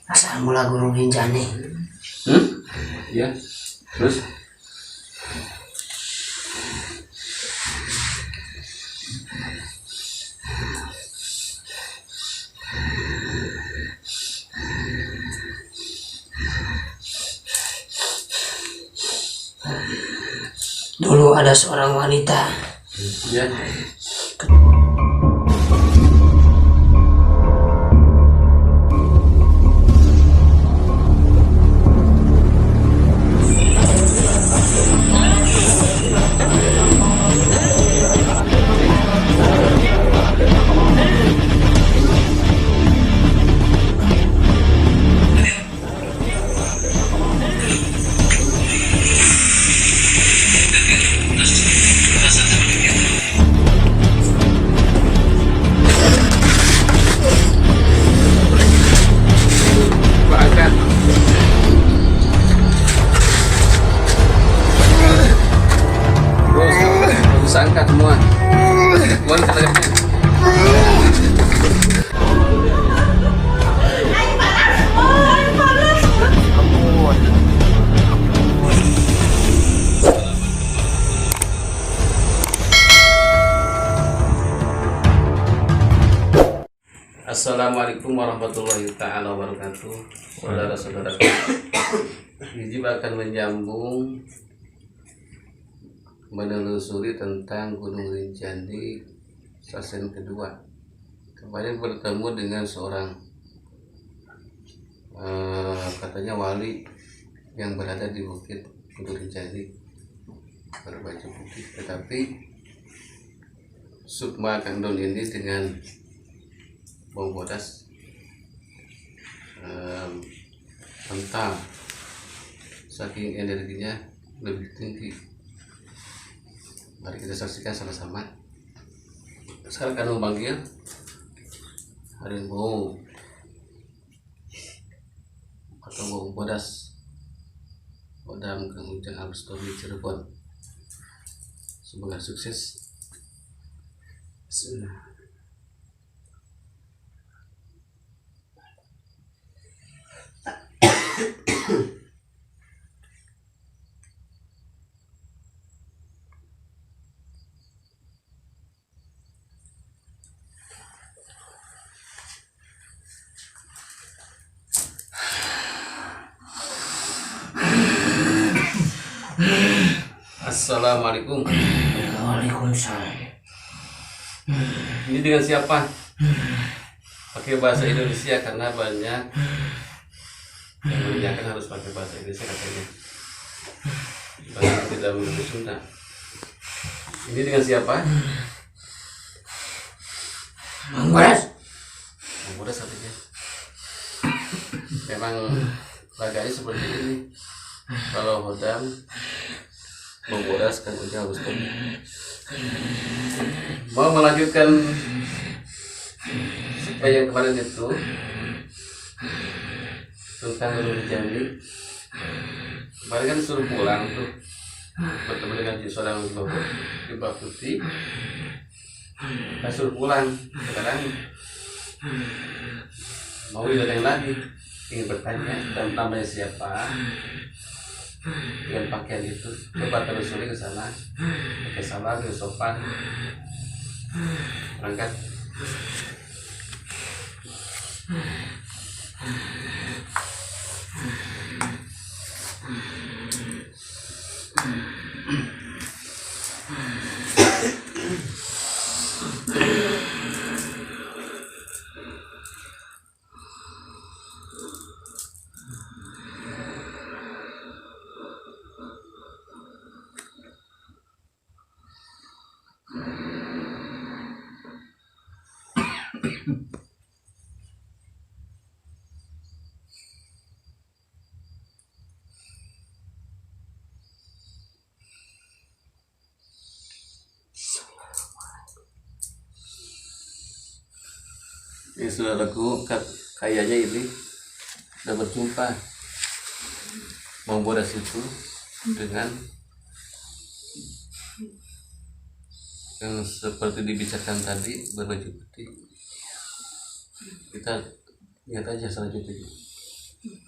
Asal mula guru Rinjani. Iya. Terus Dulu ada seorang wanita. ya. Angkat. Terus angkat semua. Keluar kata-katanya. Assalamualaikum warahmatullahi ta'ala wabarakatuh. Saudara-saudara, Hijib akan menyambung menelusuri tentang Gunung Rinjani season kedua. Kemarin bertemu dengan seorang katanya wali yang berada di bukit Gunung Rinjani berbaju putih, tetapi Sukma Kandon ini dengan bau bodas mental, saking energinya lebih tinggi. Mari kita saksikan sama-sama. Sekarang kan memanggil harimau atau bau bodas Kodam Kemudian Abstomi Cirebon. Semoga sukses. Bismillah. Assalamualaikum. Waalaikumsalam. Ini dengan siapa? Pakai bahasa Indonesia karena banyak yang menanyakan harus pakai bahasa Indonesia katanya. Banyak tidak mengerti Sunda. Ini dengan siapa? Mang Bodas. Mang Bodas artinya. Memang laganya seperti ini. Kalau Hodam Mang Bodas kan udah harus mau melanjutkan supaya yang kemarin itu tentang Gunung Rinjani. Kemarin kan suruh pulang tuh bertemu dengan seorang di Bak Putih, kan suruh pulang. Sekarang mau datang lagi, ingin bertanya dan namanya siapa dengan pakaian itu. Coba telusuri ke sana, pakai sabar, dengan sopan. Berangkat. Ini saudaraku, kayaknya ini sudah berjumpa Mang Bodas itu dengan yang seperti dibicarakan tadi berbaju putih. Kita lihat aja selanjutnya.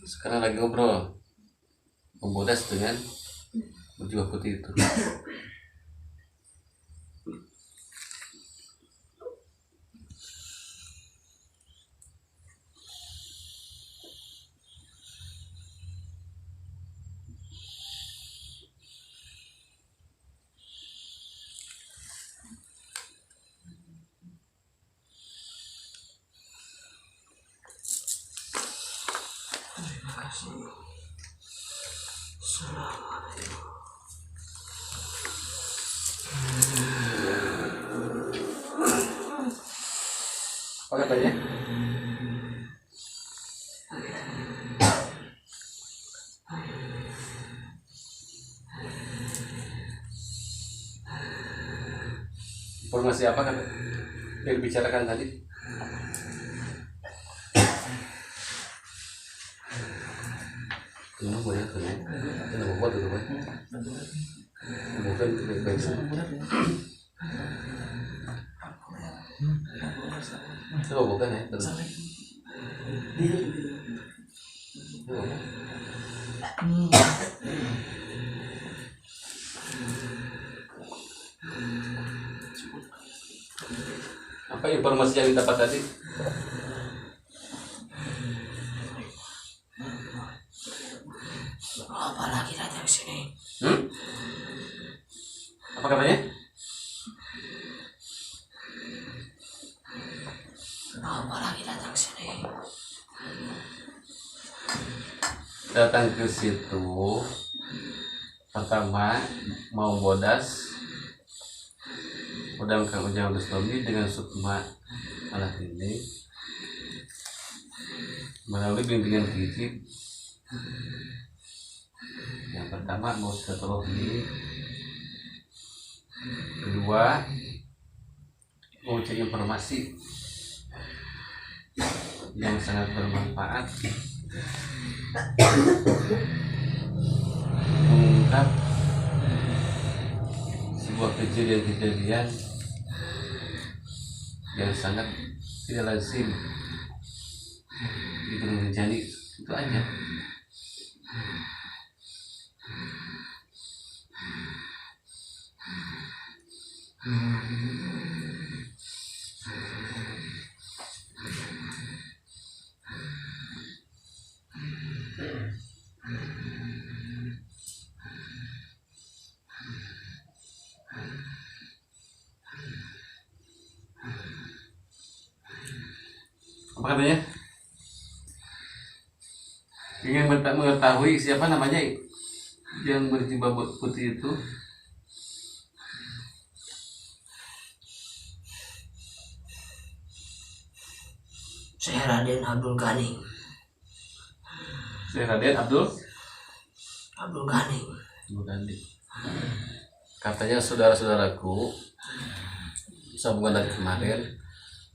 Sekarang lagi ngobrol membodas dengan berjubah putih itu. Terima kasih. Assalamualaikum. Apa katanya? Informasi apa kata yang dibicarakan tadi? Ini boleh tuh ya. Kenapa buat itu kan? Bukan baik-baik saja. Coba bukan ya. Apa informasi yang didapat tadi? Apa lagi datang sini? Apa katanya? Apa lagi datang sini? Datang ke situ pertama mau bodas Udang Kang Ujang Bustami dengan Sukma anak ini melalui bimbingan hijib. Yang pertama mau silaturahmi, kedua mau cari informasi yang sangat bermanfaat, mengungkap sebuah kejadian-kejadian yang sangat tidak lazim di Gunung Rinjani. Itu aja. Apa katanya? Ingin mengetahui siapa namanya yang berjubah putih itu? Saya Raden Abdul Ghani. Saya Raden Abdul Ghani. Katanya saudara-saudaraku sambungan dari kemarin,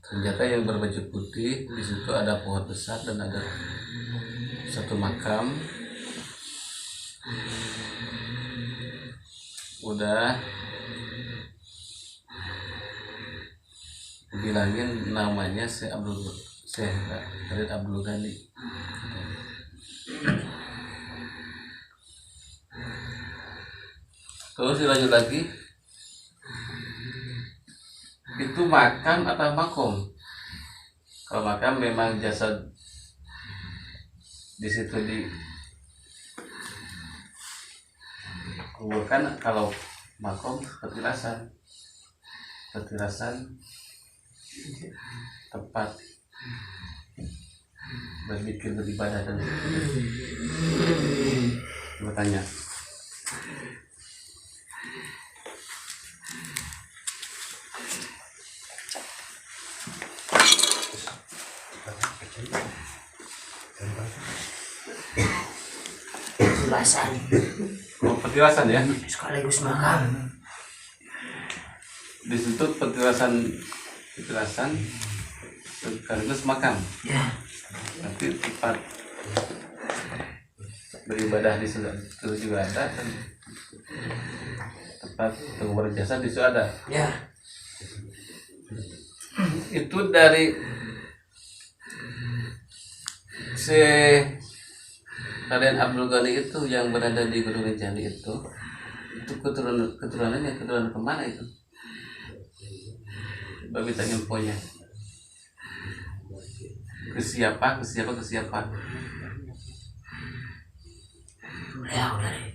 ternyata yang berbaju putih di situ ada pohon besar dan ada satu makam. Udah bilangin namanya Syekh Raden Abdul Ghani. Terus dilanjut lagi, itu makam atau makom? Kalau makam memang jasad di situ dikuburkan. Kalau makom petirasan tempat berzikir, beribadah dan bertanya. Petirasan ya, Sekaligus makam. di situ petirasan sekaligus makam. Ya. Tapi tempat beribadah di situ juga ada, dan tempat pengubur jasad di situ ada. Ya. Itu dari Raden Abdul Ghani itu yang berada di Gunung Rinjani itu keturunannya keturunan kemana itu? Coba minta infonya. Ke siapa? Beliau dari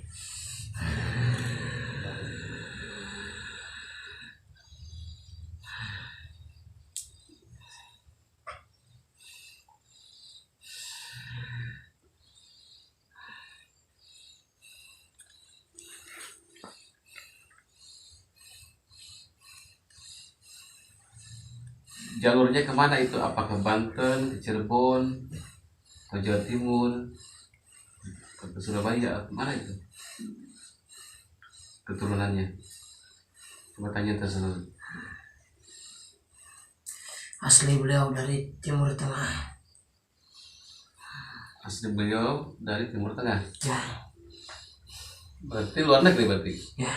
Jalurnya kemana itu? Apakah Banten, ke Cirebon, ke Jawa Timur, ke Surabaya? Kemana itu keturunannya? Coba tanya tersebut. asli beliau dari Timur Tengah. Asli beliau dari Timur Tengah. Ya, Berarti luar negeri berarti. ya.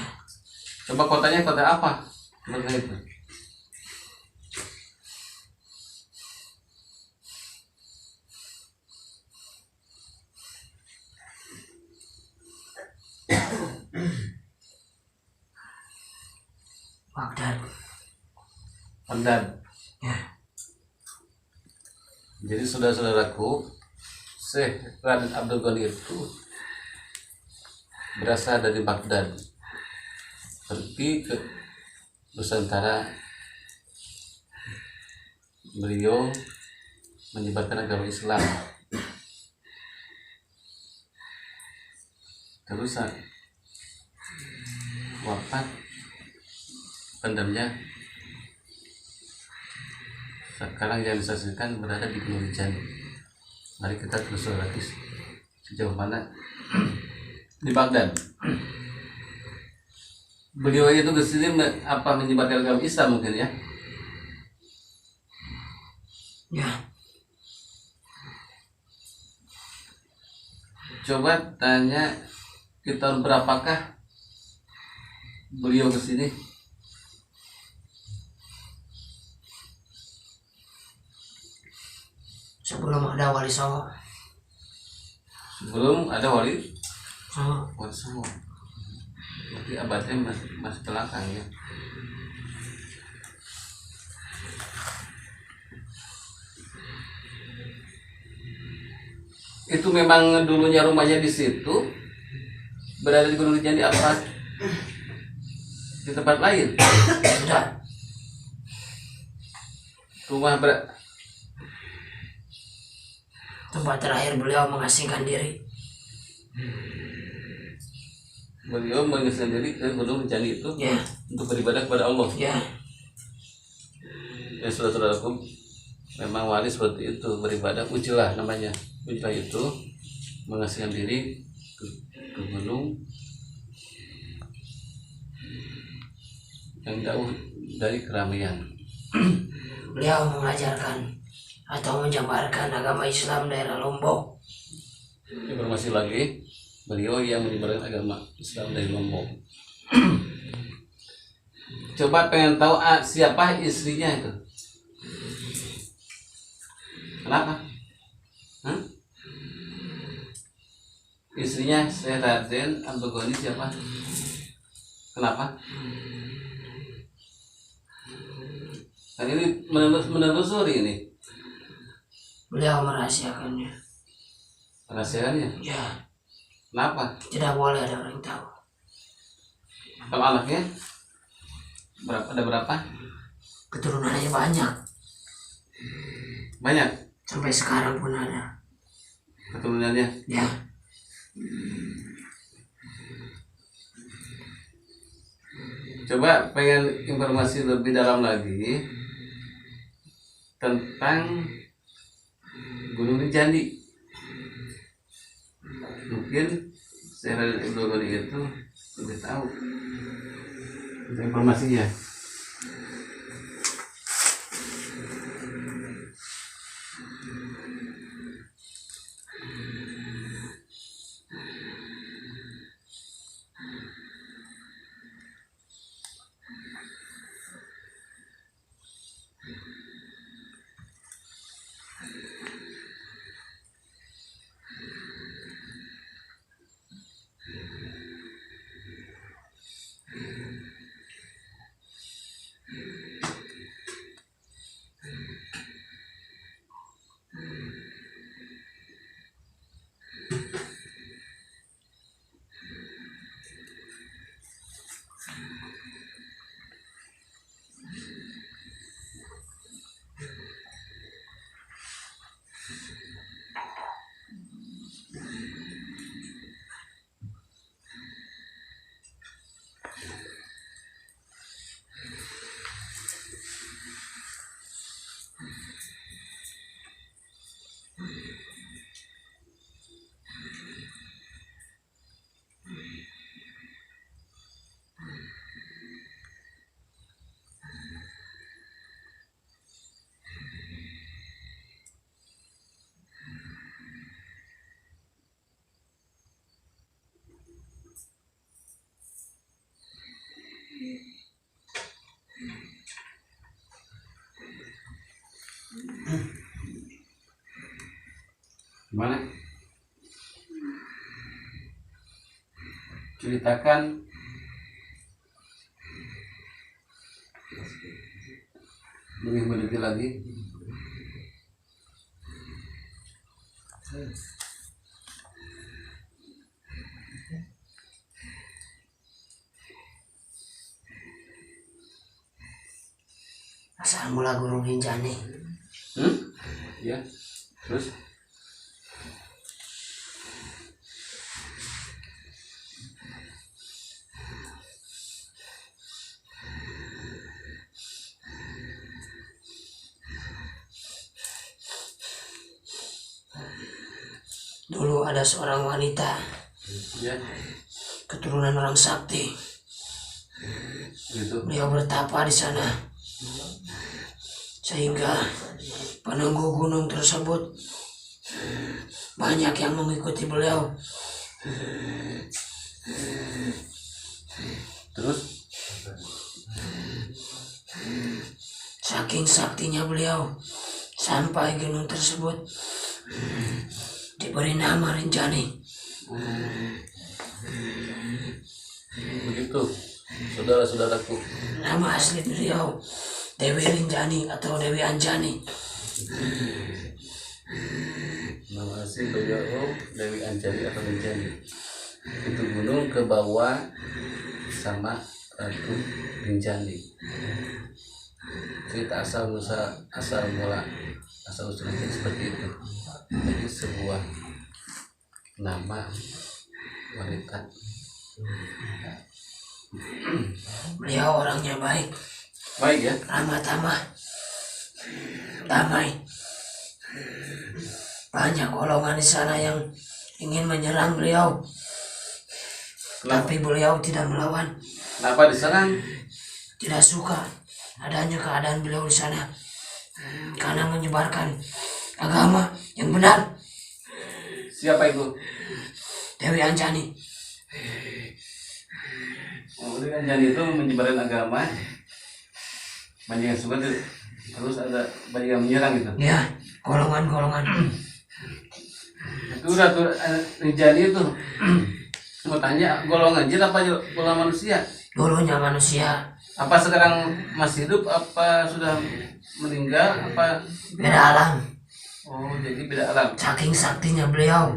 Coba kotanya kota apa? Timur Tengah itu. Baghdad. Baghdad. Ya, Jadi saudara-saudaraku, Syekh Raden Abdul Ghani itu berasal dari Baghdad, pergi ke Nusantara. Beliau menyebarkan agama Islam. Terus wafat pendamnya sekarang yang disaksikan berada di Gunung Rinjani. Mari kita telusuri lagi sejauh mana di Baghdad. Beliau itu kesini menyebarkan agama Islam mungkin ya. ya. Coba tanya di tahun berapakah beliau kesini? Sebelum ada Wali Songo. Sebelum ada Wali Songo. Songo. Berarti abadnya masih belakang ya. Itu memang dulunya rumahnya di situ, berada di Gunung Rinjani apa di tempat lain? Sudah. Rumah Tempat terakhir beliau mengasingkan diri. beliau mengisahkan diri ke Gunung Rinjani itu Ya, untuk beribadah kepada Allah. ya. Ya saudara-saudaraku, memang wali seperti itu beribadah, ujilah namanya. Ujilah itu mengasingkan diri ke gunung yang jauh dari keramaian. Beliau mengajarkan atau menjabarkan agama Islam daerah Lombok. Informasi lagi, beliau yang menyebarkan agama Islam dari Lombok. Coba pengen tahu siapa istrinya itu? Kenapa? Hah? Istrinya Syekh Raden Abdul Ghani siapa? Kenapa? Kan ini menelusuri ini Beliau merahasiakannya. rahasianya. Ya, Kenapa? tidak boleh ada orang tahu. Kalau anaknya ada berapa? Keturunannya banyak. Banyak Sampai sekarang pun ada. keturunannya. Ya, Coba pengen informasi lebih dalam lagi tentang Gunung Rinjani. Mungkin saya Raden Abdul Ghani itu lebih tahu informasinya. Gimana? Ceritakan. Lebih meneliti lagi. Asal mula Guru Rinjani. Ya. Terus Dulu ada seorang wanita, ya keturunan orang sakti. gitu. Beliau bertapa di sana, sehingga penunggu gunung tersebut banyak yang mengikuti beliau. Terus Saking saktinya beliau, sampai gunung tersebut diberi nama Rinjani. begitu, saudara-saudaraku. Nama asli beliau Dewi Rinjani atau Dewi Anjani. Nama asli beliau Dewi Anjani atau Rinjani. Itu gunung ke bawah sama Ratu Rinjani. Cerita asal usulnya seperti itu. Jadi sebuah nama wanita. Beliau orangnya baik, Ya. ramah tamah, damai. Banyak golongan di sana yang ingin menyerang beliau, tapi beliau tidak melawan. Kenapa diserang? Tidak suka adanya keadaan beliau di sana, karena menyebarkan agama yang benar. Siapa itu? Dewi Anjani. Dewi Anjani itu menyebarkan agama. Banyak yang suka, terus ada banyak yang menyerang gitu. Ya, golongan-golongan. Itu Ratu Rinjani itu. Mau tanya, golongan jin apa golongan manusia? Dulunya manusia. Apa sekarang masih hidup? Apa sudah meninggal? Apa? Beda alam. Oh, jadi beda alam. Saking saktinya beliau.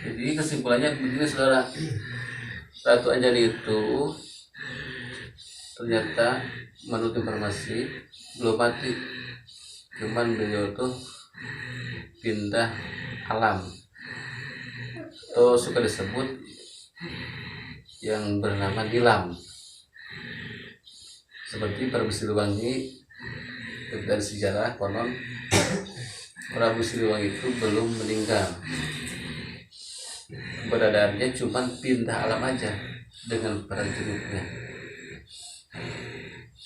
Jadi kesimpulannya begini, saudara. Ratu Anjani itu ternyata menurut informasi belum mati. Cuman beliau tuh pindah alam. Atau suka disebut yang bernama Nilam. Seperti Prabu Siliwangi, dari sejarah konon Prabu Siliwangi itu belum meninggal. Keberadaannya cuma pindah alam aja dengan prajuritnya.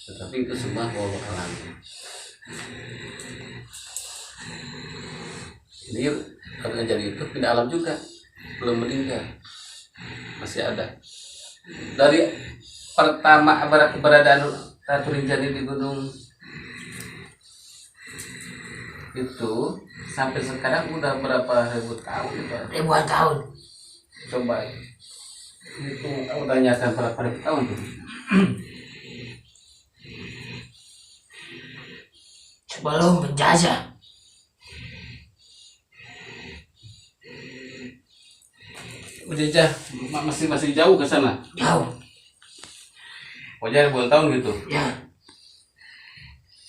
Tetapi itu semua walau alam. Ini Ratu Anjani itu pindah alam juga, belum meninggal, masih ada. Dari pertama keberadaan Ratu Rinjani di gunung itu sampai sekarang udah berapa ribu tahun itu? Ribuan tahun. Coba itu udah nyata berapa ribu tahun tuh? Sebelum penjajah. Penjajah masih jauh ke sana. Jauh. Wajar ribuan tahun gitu. Ya.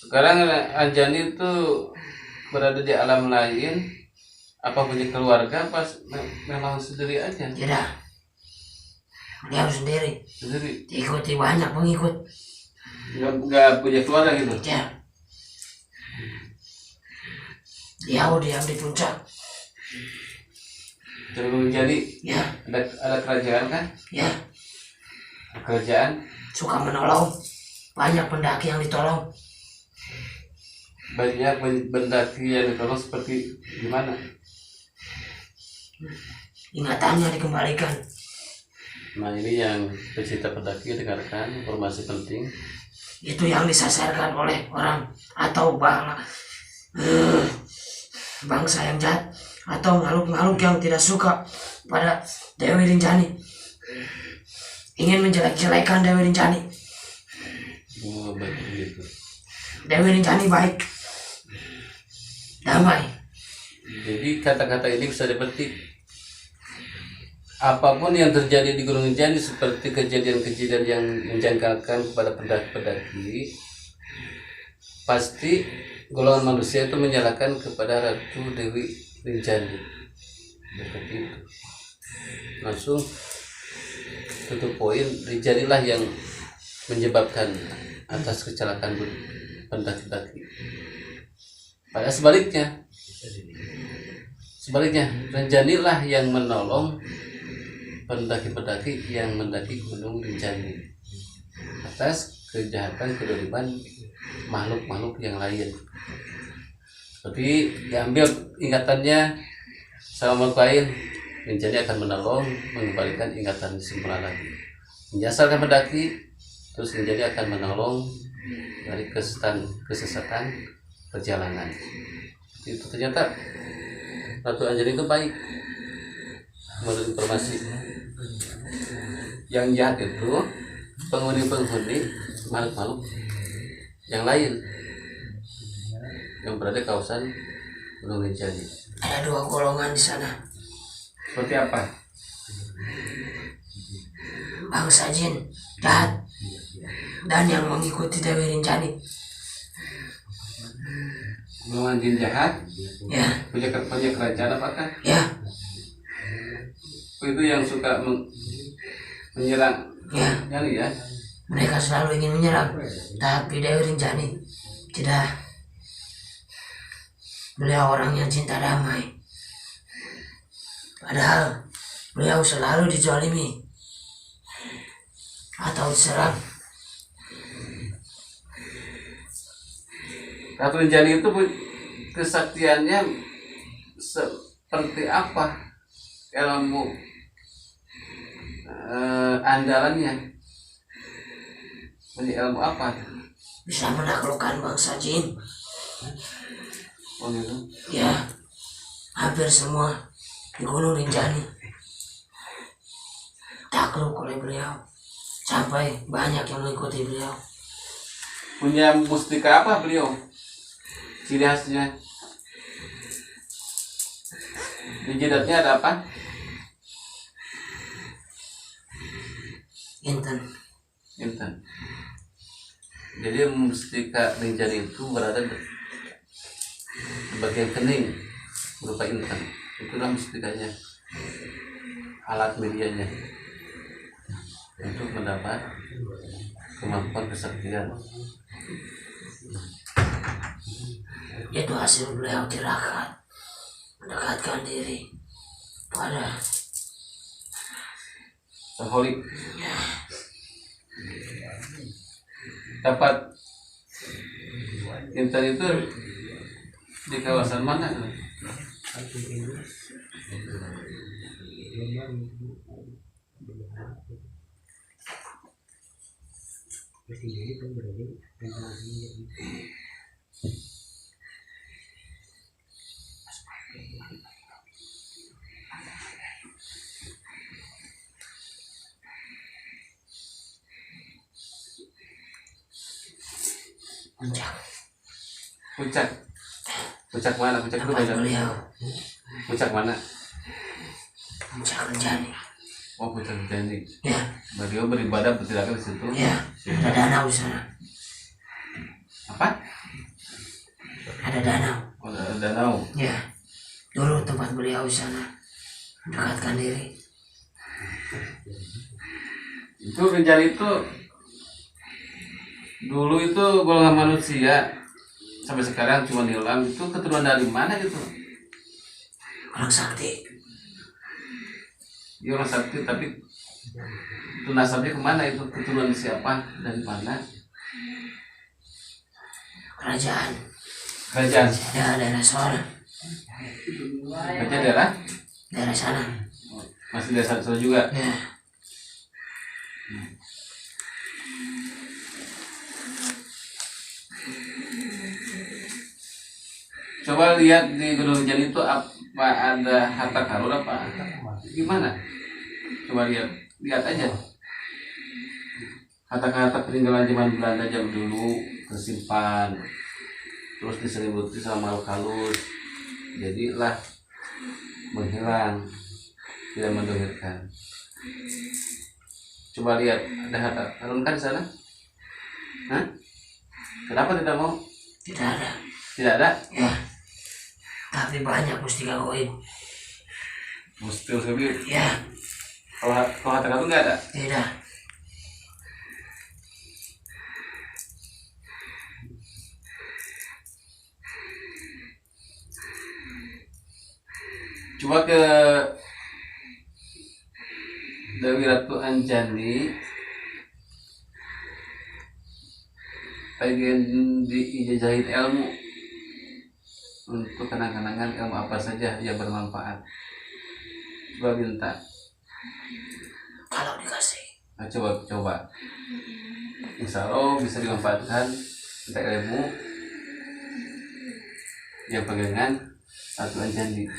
Sekarang Anjani itu berada di alam lain. Apa punya keluarga? Pas memang sendiri aja? Tidak. Beliau sendiri. Sendiri. Diikuti banyak pengikut. Nggak punya keluarga gitu. Ya. Beliau diam di puncak. Cenderung jadi. Ya. Ada kerajaan kan? Ya. Kerajaan. Suka menolong. Banyak pendaki yang ditolong. Banyak pendaki yang ditolong seperti gimana? Ingatannya dikembalikan. Nah, ini yang pecinta pendaki dengarkan informasi penting. Itu yang disasarkan oleh orang atau bangsa yang jahat atau makhluk-makhluk yang tidak suka pada Dewi Rinjani ingin menjelek-jelekan Dewi Rinjani. Oh, begitu. Dewi Rinjani baik, damai. Jadi kata-kata ini bisa dipetik apapun yang terjadi di Gunung Rinjani, seperti kejadian-kejadian yang menjengkelkan kepada pendaki, pasti golongan manusia itu menyalahkan kepada Ratu Dewi Rinjani. Seperti itu. Langsung tutup poin, Rinjanilah yang menyebabkan atas kecelakaan pendaki-pendaki. Pada sebaliknya, Rinjanilah yang menolong pendaki-pendaki yang mendaki Gunung Rinjani atas kejahatan kedoliman makhluk-makhluk yang lain. Seperti diambil ingatannya sama makhluk lain, Rinjani akan menolong mengembalikan ingatan semula lagi. Menyasarkan pendaki, terus Rinjani akan menolong dari kesesatan perjalanan. Itu ternyata Ratu Anjani itu baik. Menurut informasi yang jahat itu penghuni makhluk-makhluk yang lain yang berada di kawasan Gunung Rinjani. Ada 2 golongan di sana, Seperti apa? bangsa jin jahat dan yang mengikuti Dewi Rinjani. Golongan jin jahat Ya, punya kerajaan apakah? ya, Itu yang suka menyerang ya. nyali ya? Mereka selalu ingin menyerang, tapi Dewi Rinjani tidak. Beliau orang yang cinta damai. Padahal beliau selalu dizalimi atau diserang. Ratu Rinjani itu kesaktiannya seperti apa? Ilmu andalannya punya ilmu apa? Bisa menaklukkan bangsa jin. Oh gitu. Ya, hampir semua di Gunung Rinjani takluk oleh beliau. Sampai banyak yang mengikuti beliau. Punya mustika apa beliau? Ciri khasnya di jidatnya ada apa? Inten. Jadi mustika Rinjani itu berada di bagian kening berupa intan. Itulah mustikanya, alat medianya untuk mendapat kemampuan kesaktian. Itu hasil beliau tirakat, mendekatkan diri pada Saholi dapat intan itu di kawasan mana? Puncak mana? Puncak itu tempat beda. beliau. Puncak mana? Puncak Rinjani. Oh, Puncak Rinjani. Ya, Beliau beribadah bertirakat di situ. ya. Ada danau di sana. Apa? Ada danau. Oh, ada danau. Ya, dulu tempat beliau di sana. Mendekatkan diri. Itu Rinjani itu dulu itu golongan manusia, sampai sekarang cuma hilang. Itu keturunan dari mana gitu? Orang sakti. Dia orang sakti, tapi itu nasabnya kemana? Itu keturunan siapa? Dari mana? Kerajaan. Ya, daerah sana. Kerajaan daerah? Daerah sana. Masih daerah sana juga. Ya. Coba lihat di Gunung Rinjani itu ada harta karun apa gimana? Coba lihat aja harta peninggalan zaman Belanda jam dulu tersimpan, terus diselimuti sama makhluk halus, jadilah menghilang, tidak mendohirkan. Coba lihat, ada harta karun kan di sana? Hah? Kenapa tidak mau? Tidak ada. Tidak ada? Ya. Tapi banyak mustika koin. Mustil sendiri. Ya. Kalau harta karun nggak ada? Tidak. Coba ke Dewi Ratu Anjani, pengen dijajahin ilmu untuk kenang-kenangan ilmu apa saja yang bermanfaat. Coba minta. Kalau dikasih. Nah, coba. Insya Allah bisa dimanfaatkan untuk ilmu yang pegangan Ratu Anjani.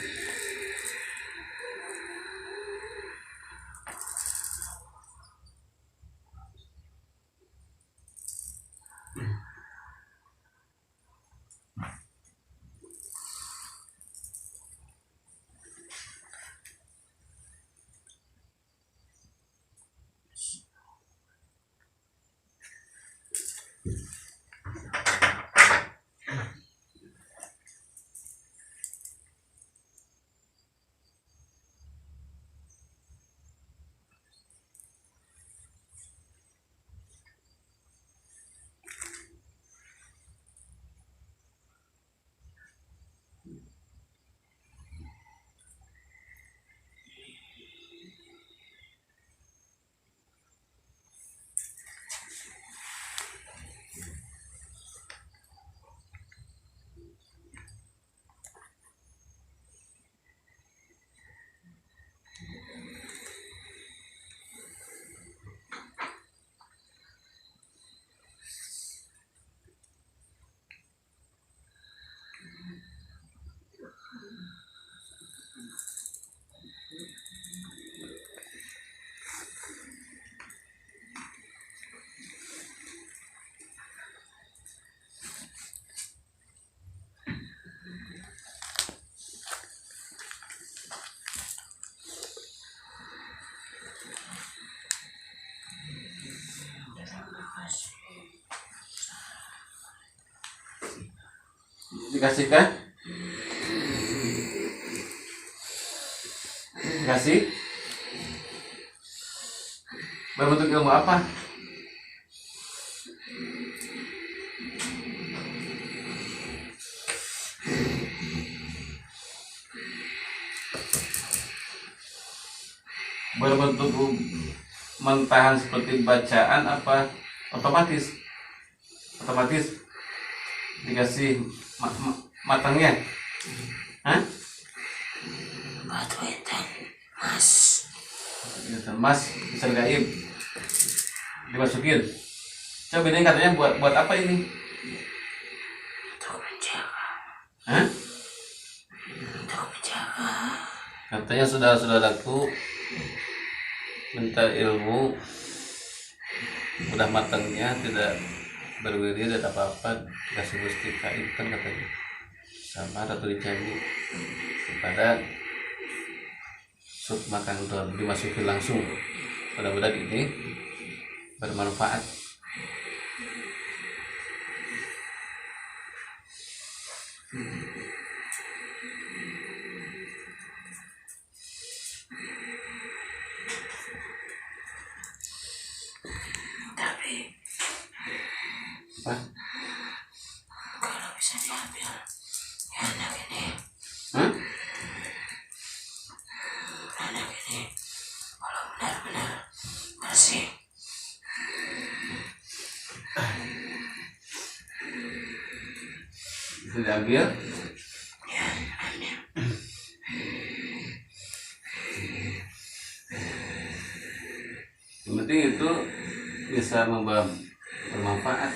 Dikasihkan? Dikasih? Berbentuk ilmu apa? Berbentuk mentahan seperti bacaan apa otomatis dikasih matangnya? Hah? Batu intan emas. Mas bisa gaib dimasukin. Coba ini katanya buat apa ini? Untuk menjaga. Hah? Untuk menjaga. Katanya saudara-saudaraku minta ilmu udah matangnya, tidak berwiri dan apa-apa, dikasih mustika intan katanya sama Ratu Anjani kepada sup makan udah dimasukin langsung. Mudah-mudahan ini bermanfaat. Tapi Apa? kalau bisa diambil ya anak ini. Hah? Anak ini kalau benar-benar bersih. Bisa diambil? Ya, ambil. Yang penting itu bisa membawa bermanfaat.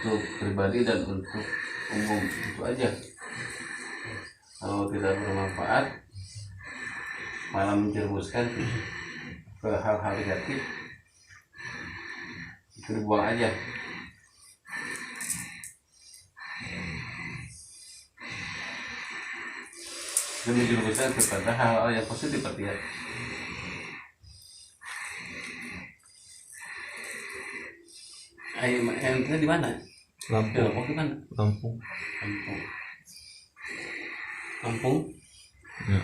untuk pribadi dan untuk umum, itu aja. Kalau tidak bermanfaat malah menjerumuskan ke hal-hal negatif, itu dibuang aja. Dan menjerumuskan kepada hal-hal yang positif artinya. Yang itu di mana? Lampung. Lampung di mana? Lampung. Lampung. Lampung. Ya.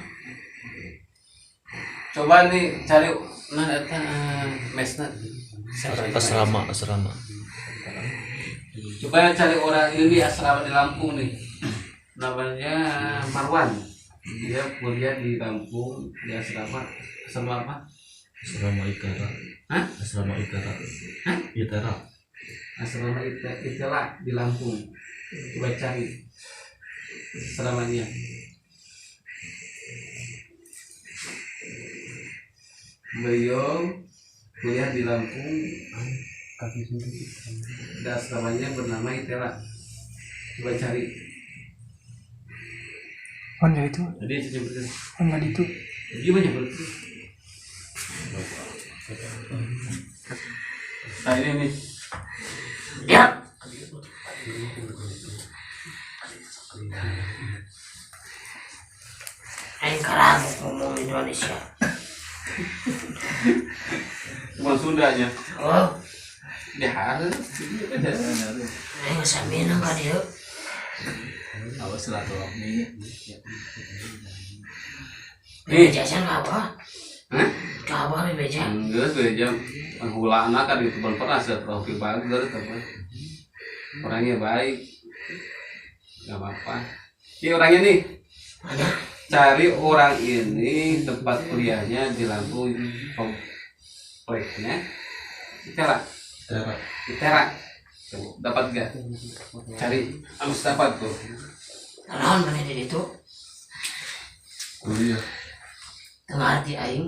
Coba nih cari mesna. Asrama. Coba cari orang ini asrama di Lampung nih. Namanya Marwan. Dia kuliah di Lampung, di asrama apa? Asrama Itera. Hah? Asrama Itera. Hah? Itera. Asrama Itela di Lampung. Coba cari asramanya. Beliau kuliah di Lampung, dan asramanya bernama Itela. Coba cari. Nggak itu, Jadi seperti nggak itu. gimana berarti? Nah ini nih. Ya. Aing karamu ngomong Indonesia. Cuma Sundanya. Oh, Dia harus. aing saminang ka dieu. Awas silaturahmi. Bejasan ka apa? Hah? Ka apa beja? Enggak, beja menghulana kan itu belum pernah seperti bager apa. Orangnya baik. Gak apa-apa. Ini orangnya nih. Mana? Cari orang ini tempat kuliahnya di Lampung, kompleknya Itera. Dapat gak? Cari, harus dapat tuh. Naon mana di ditu? Kuliah. Tengah arti aing.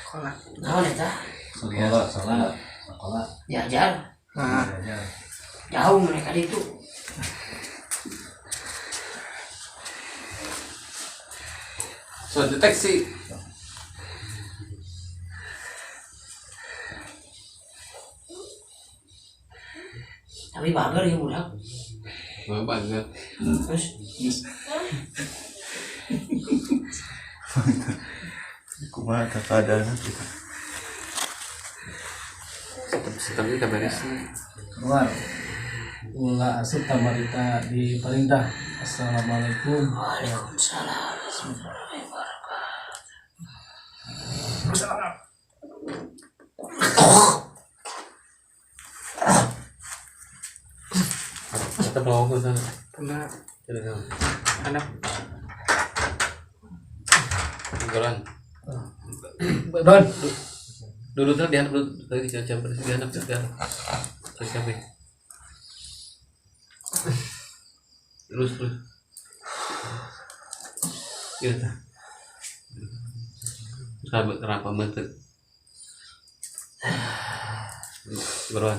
Sekolah. Naon eta? Sekolah. Diajar. Nah, Jauh mereka ditu. So deteksi. Tapi bager ya budak. Gak banget. Terus Kumaha keadaanna kita. Tapi kabarnya Keluar ulah asup tamarita di perintah. Assalamualaikum. Waalaikumsalam warahmatullahi wabarakatuh. kita bawa ke sana. pernah Jadi kamu. anak Goran. Don, Dulu tadi dihanap dulu. Tadi jam berapa dihanap? Terus siapa? Terus. Iya tak. Kenapa mentek? Goran.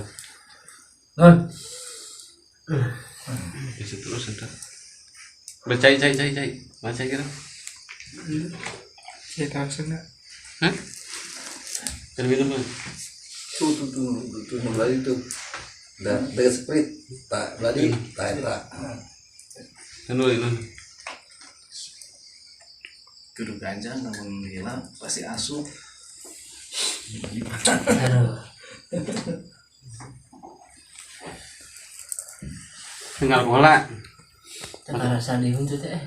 Don. Isi terus entar. Bercai. Macam kira. kita sana. Hah? Kan minum kan? Tuh lagi tuh. Dan dengan sprit tak berarti tak. Kan dulu. Kudu ganja namun hilang pasti asup. Aduh. Tinggal bola. Tengah rasa dihun tuh teh.